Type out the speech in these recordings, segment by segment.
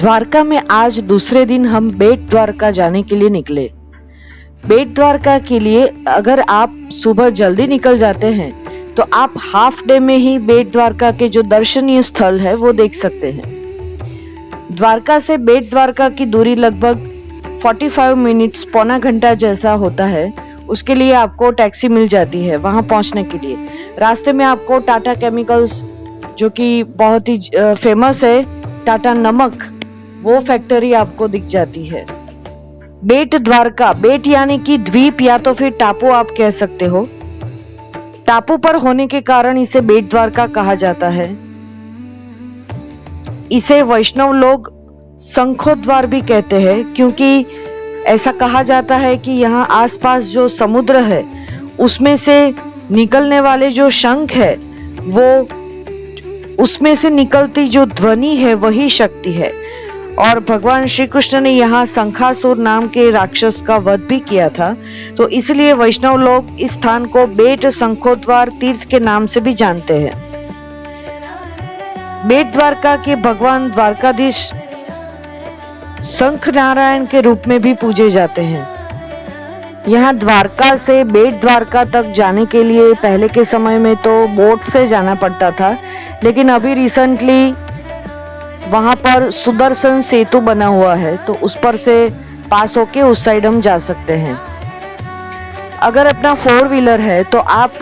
द्वारका में आज दूसरे दिन हम बेट द्वारका जाने के लिए निकले। बेट द्वारका के लिए अगर आप सुबह जल्दी निकल जाते हैं तो आप हाफ डे में ही बेट द्वारका के जो दर्शनीय स्थल है वो देख सकते हैं। द्वारका से बेट द्वारका की दूरी लगभग 45 मिनट्स पौना घंटा जैसा होता है। उसके लिए आपको टैक्सी मिल जाती है वहां पहुंचने के लिए। रास्ते में आपको टाटा केमिकल्स, जो कि बहुत ही फेमस है, टाटा नमक, वो फैक्ट्री आपको दिख जाती है। बेट द्वारका, बेट यानी कि द्वीप या तो फिर टापू आप कह सकते हो। टापू पर होने के कारण इसे बेट द्वारका कहा जाता है। इसे वैष्णव लोग शंखोद्वार भी कहते हैं, क्योंकि ऐसा कहा जाता है कि यहाँ आसपास जो समुद्र है उसमें से निकलने वाले जो शंख है, वो उसमें से निकलती जो ध्वनि है वही शक्ति है। और भगवान श्री कृष्ण ने यहाँ शंखासुर नाम के राक्षस का वध भी किया था, तो इसलिए वैष्णव लोग इस स्थान को बेट शंखोद्वार तीर्थ के नाम से भी जानते हैं। बेट द्वारका के भगवान द्वारकाधीश शंख नारायण के रूप में भी पूजे जाते हैं। यहाँ द्वारका से बेट द्वारका तक जाने के लिए पहले के समय में तो बोट से जाना पड़ता था, लेकिन अभी रिसेंटली वहां पर सुदर्शन सेतु बना हुआ है, तो उस पर से पास होके उस साइड हम जा सकते हैं। अगर अपना 4 व्हीलर है तो आप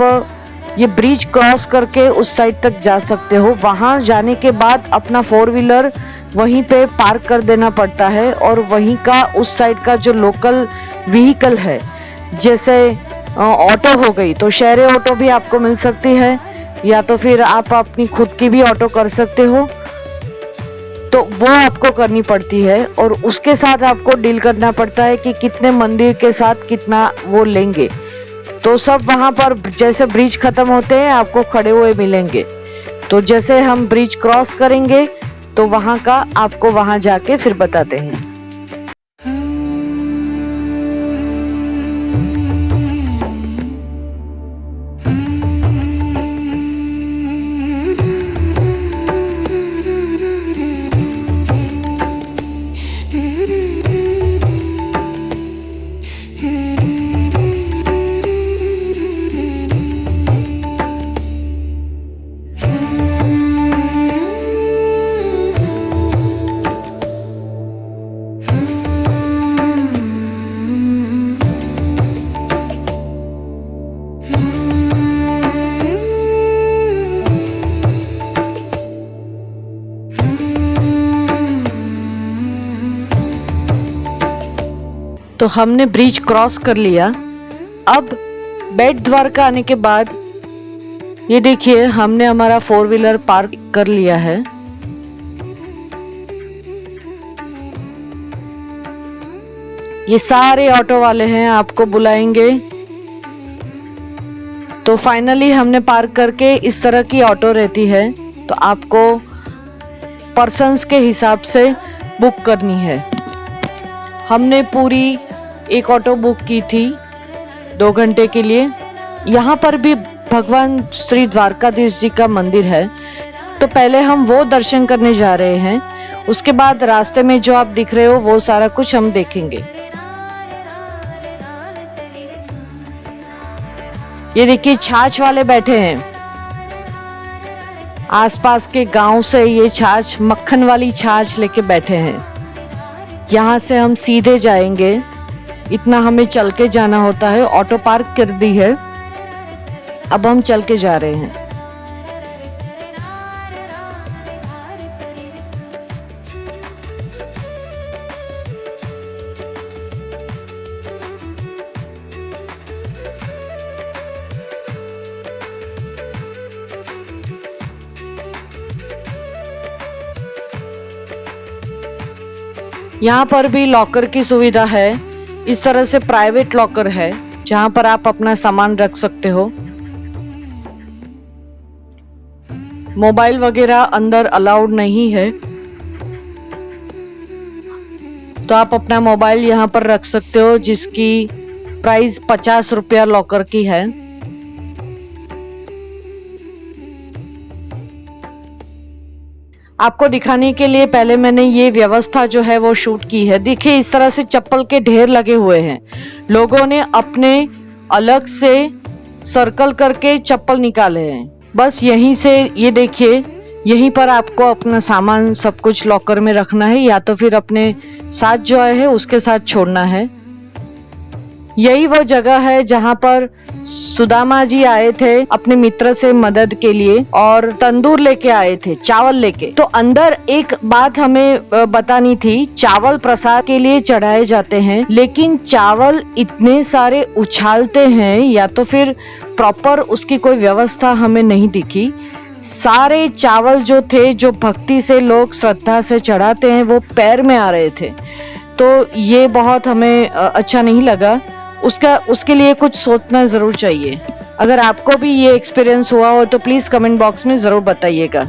ये ब्रिज क्रॉस करके उस साइड तक जा सकते हो। वहां जाने के बाद अपना 4 व्हीलर वहीं पे पार्क कर देना पड़ता है, और वहीं का उस साइड का जो लोकल व्हीकल है, जैसे ऑटो हो गई, तो शेयर ऑटो भी आपको मिल सकती है, या तो फिर आप अपनी खुद की भी ऑटो कर सकते हो, तो वो आपको करनी पड़ती है। और उसके साथ आपको डील करना पड़ता है कि कितने मंदिर के साथ कितना वो लेंगे। तो सब वहां पर जैसे ब्रिज खत्म होते हैं आपको खड़े हुए मिलेंगे, तो जैसे हम ब्रिज क्रॉस करेंगे तो वहां का आपको वहां जाके फिर बताते हैं। तो हमने ब्रिज क्रॉस कर लिया। अब बेट द्वारका आने के बाद ये देखिए हमने हमारा 4 व्हीलर पार्क कर लिया है। ये सारे ऑटो वाले हैं, आपको बुलाएंगे। तो फाइनली हमने पार्क करके, इस तरह की ऑटो रहती है, तो आपको पर्सन्स के हिसाब से बुक करनी है। हमने पूरी एक ऑटो बुक की थी 2 घंटे के लिए। यहाँ पर भी भगवान श्री द्वारकाधीश जी का मंदिर है, तो पहले हम वो दर्शन करने जा रहे हैं। उसके बाद रास्ते में जो आप दिख रहे हो वो सारा कुछ हम देखेंगे। ये देखिए छाछ वाले बैठे हैं। आसपास के गांव से ये छाछ, मक्खन वाली छाछ लेके बैठे हैं। यहाँ से हम सीधे जाएंगे, इतना हमें चल के जाना होता है। ऑटो पार्क कर दी है, अब हम चल के जा रहे हैं। यहाँ पर भी लॉकर की सुविधा है। इस तरह से प्राइवेट लॉकर है जहां पर आप अपना सामान रख सकते हो। मोबाइल वगैरह अंदर अलाउड नहीं है, तो आप अपना मोबाइल यहाँ पर रख सकते हो, जिसकी प्राइस 50 रुपया लॉकर की है। आपको दिखाने के लिए पहले मैंने ये व्यवस्था जो है वो शूट की है। देखिए इस तरह से चप्पल के ढेर लगे हुए हैं। लोगों ने अपने अलग से सर्कल करके चप्पल निकाले हैं। बस यहीं से ये देखिए, यहीं पर आपको अपना सामान सब कुछ लॉकर में रखना है या तो फिर अपने साथ जो आए हैं उसके साथ छोड़ना है। यही वो जगह है जहाँ पर सुदामा जी आए थे अपने मित्र से मदद के लिए और तंदूर लेके आए थे, चावल लेके। तो अंदर एक बात हमें बतानी थी, चावल प्रसाद के लिए चढ़ाए जाते हैं, लेकिन चावल इतने सारे उछालते हैं या तो फिर प्रॉपर उसकी कोई व्यवस्था हमें नहीं दिखी। सारे चावल जो थे, जो भक्ति से लोग श्रद्धा से चढ़ाते हैं, वो पैर में आ रहे थे। तो ये बहुत हमें अच्छा नहीं लगा। उसके लिए कुछ सोचना जरूर चाहिए। अगर आपको भी ये एक्सपीरियंस हुआ हो तो प्लीज कमेंट बॉक्स में जरूर बताइएगा।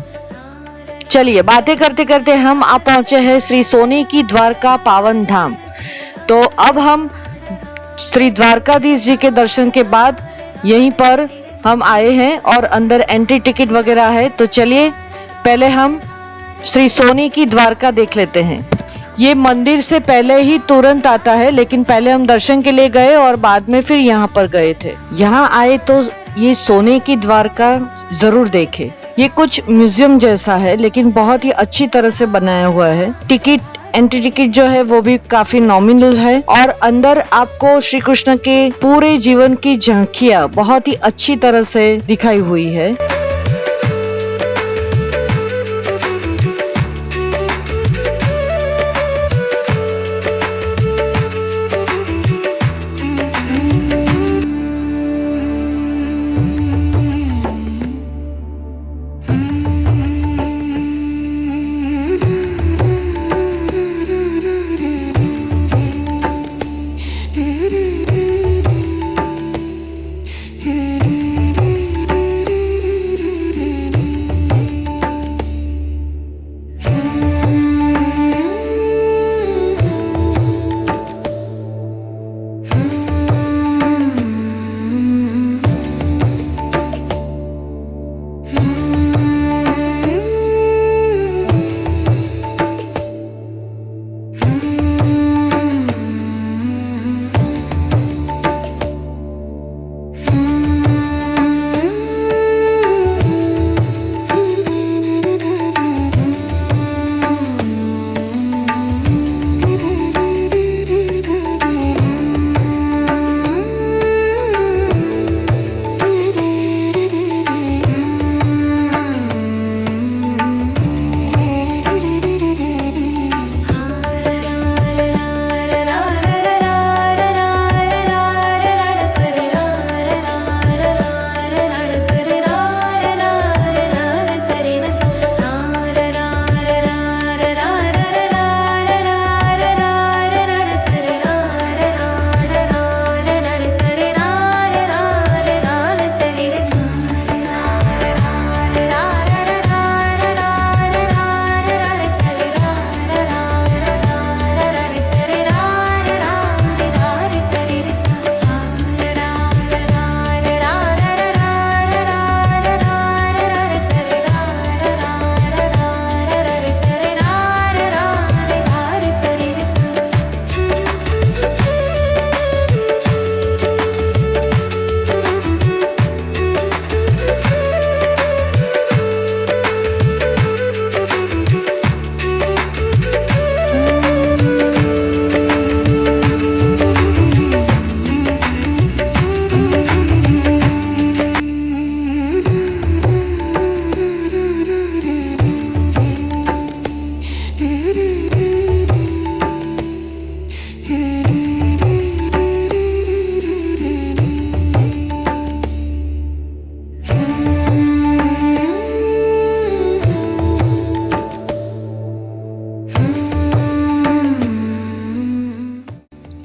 चलिए बातें करते करते हम आ पहुंचे हैं श्री सोने की द्वारका पावन धाम। तो अब हम श्री द्वारकाधीश जी के दर्शन के बाद यहीं पर हम आए हैं और अंदर एंट्री टिकट वगैरह है। तो चलिए पहले हम श्री सोने की द्वारका देख लेते हैं। ये मंदिर से पहले ही तुरंत आता है, लेकिन पहले हम दर्शन के लिए गए और बाद में फिर यहाँ पर गए थे। यहाँ आए तो ये सोने की द्वारका जरूर देखे। ये कुछ म्यूजियम जैसा है, लेकिन बहुत ही अच्छी तरह से बनाया हुआ है। एंट्री टिकट जो है वो भी काफी नॉमिनल है और अंदर आपको श्री कृष्ण के पूरे जीवन की झांकियाँ बहुत ही अच्छी तरह से दिखाई हुई है।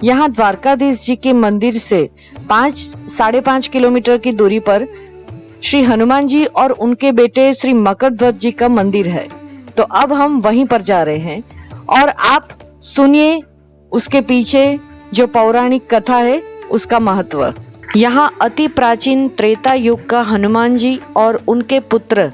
यहाँ द्वारकाधीश जी के मंदिर से 5-5.5 किलोमीटर की दूरी पर श्री हनुमान जी और उनके बेटे श्री मकरध्वज जी का मंदिर है। तो अब हम वहीं पर जा रहे हैं और आप सुनिए उसके पीछे जो पौराणिक कथा है उसका महत्व। यहाँ अति प्राचीन त्रेता युग का हनुमान जी और उनके पुत्र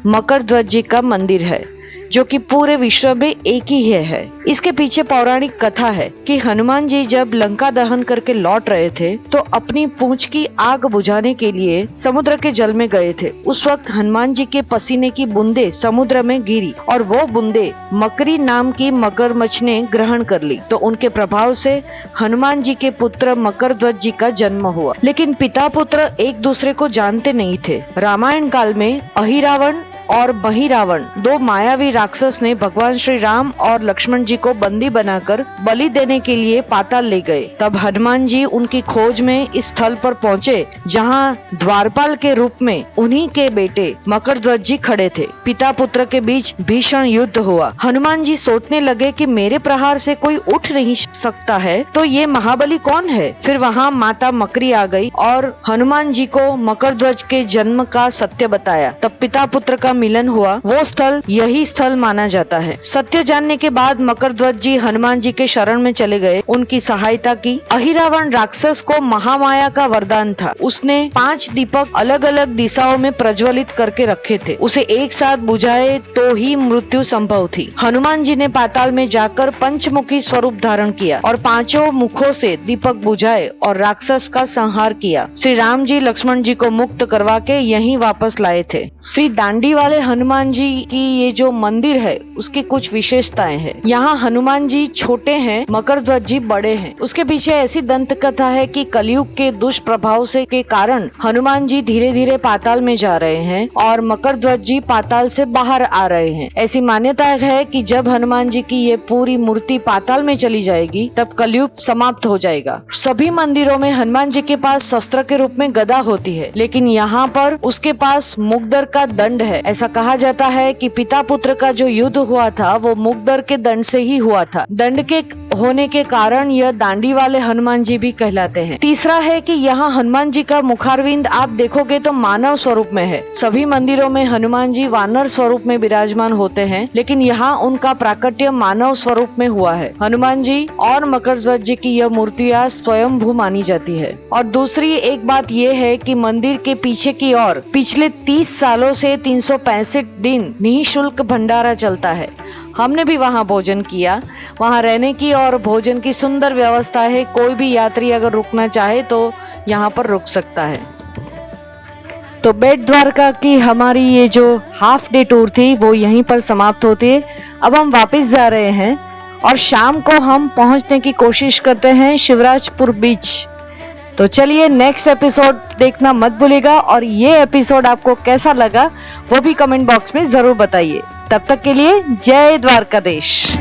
मकरध्वज जी का मंदिर है, जो कि पूरे विश्व में एक ही है। इसके पीछे पौराणिक कथा है कि हनुमान जी जब लंका दहन करके लौट रहे थे तो अपनी पूंछ की आग बुझाने के लिए समुद्र के जल में गए थे। उस वक्त हनुमान जी के पसीने की बूंदे समुद्र में गिरी और वो बूंदे मकरी नाम की मगरमच्छ ने ग्रहण कर ली, तो उनके प्रभाव से हनुमान जी के पुत्र मकरध्वज जी का जन्म हुआ। लेकिन पिता पुत्र एक दूसरे को जानते नहीं थे। रामायण काल में अहिरावण और बहिरावण दो मायावी राक्षस ने भगवान श्री राम और लक्ष्मण जी को बंदी बनाकर बलि देने के लिए पाताल ले गए। तब हनुमान जी उनकी खोज में इस स्थल पर पहुँचे जहाँ द्वारपाल के रूप में उन्हीं के बेटे मकरध्वज जी खड़े थे। पिता पुत्र के बीच भीषण युद्ध हुआ। हनुमान जी सोचने लगे कि मेरे प्रहार से कोई उठ नहीं सकता है, तो ये महाबली कौन है। फिर वहाँ माता मकरी आ गई और हनुमान जी को मकरध्वज के जन्म का सत्य बताया। तब पिता पुत्र का मिलन हुआ। वो स्थल यही स्थल माना जाता है। सत्य जानने के बाद मकरध्वज जी हनुमान जी के शरण में चले गए, उनकी सहायता की। अहिरावण राक्षस को महामाया का वरदान था। उसने 5 दीपक अलग अलग दिशाओं में प्रज्वलित करके रखे थे। उसे एक साथ बुझाए तो ही मृत्यु संभव थी। हनुमान जी ने पाताल में जाकर पंचमुखी स्वरूप धारण किया और 5 मुखों से दीपक बुझाए और राक्षस का संहार किया। श्री राम जी लक्ष्मण जी को मुक्त करवा के यहीं वापस लाए थे। श्री दांडी वाले हनुमान जी की ये जो मंदिर है उसकी कुछ विशेषताएं हैं। यहाँ हनुमान जी छोटे हैं, मकरध्वज जी बड़े हैं। उसके पीछे ऐसी दंत कथा है कि कलयुग के दुष्प्रभाव से के कारण हनुमान जी धीरे धीरे पाताल में जा रहे हैं और मकरध्वज जी पाताल से बाहर आ रहे हैं। ऐसी मान्यता है कि जब हनुमान जी की ये पूरी मूर्ति पाताल में चली जाएगी तब कलयुग समाप्त हो जाएगा। सभी मंदिरों में हनुमान जी के पास शस्त्र के रूप में गदा होती है, लेकिन यहाँ पर उसके पास मुग्दर का दंड है। ऐसा कहा जाता है कि पिता पुत्र का जो युद्ध हुआ था वो मुग्दर के दंड से ही हुआ था। दंड के होने के कारण यह दांडी वाले हनुमान जी भी कहलाते हैं। तीसरा है कि यहाँ हनुमान जी का मुखारविंद आप देखोगे तो मानव स्वरूप में है। सभी मंदिरों में हनुमान जी वानर स्वरूप में विराजमान होते हैं, लेकिन यहाँ उनका प्राकट्य मानव स्वरूप में हुआ है। हनुमान जी और मकरध्वज जी की यह मूर्तियाँ स्वयंभू मानी जाती है। और दूसरी एक बात यह है कि मंदिर के पीछे की ओर पिछले 30 सालों से 365 दिन निःशुल्क भंडारा चलता है। हमने भी वहाँ भोजन किया। वहाँ रहने की और भोजन की सुंदर व्यवस्था है। कोई भी यात्री अगर रुकना चाहे तो यहाँ पर रुक सकता है। तो बेट द्वारका की हमारी ये जो हाफ डे टूर थी वो यहीं पर समाप्त होती है। अब हम वापस जा रहे हैं और शाम को हम पहुंचने की कोशिश करते हैं शिवराजपुर बीच। तो चलिए नेक्स्ट एपिसोड देखना मत भूलिएगा और ये एपिसोड आपको कैसा लगा वो भी कमेंट बॉक्स में जरूर बताइए। तब तक के लिए जय द्वारकाधीश।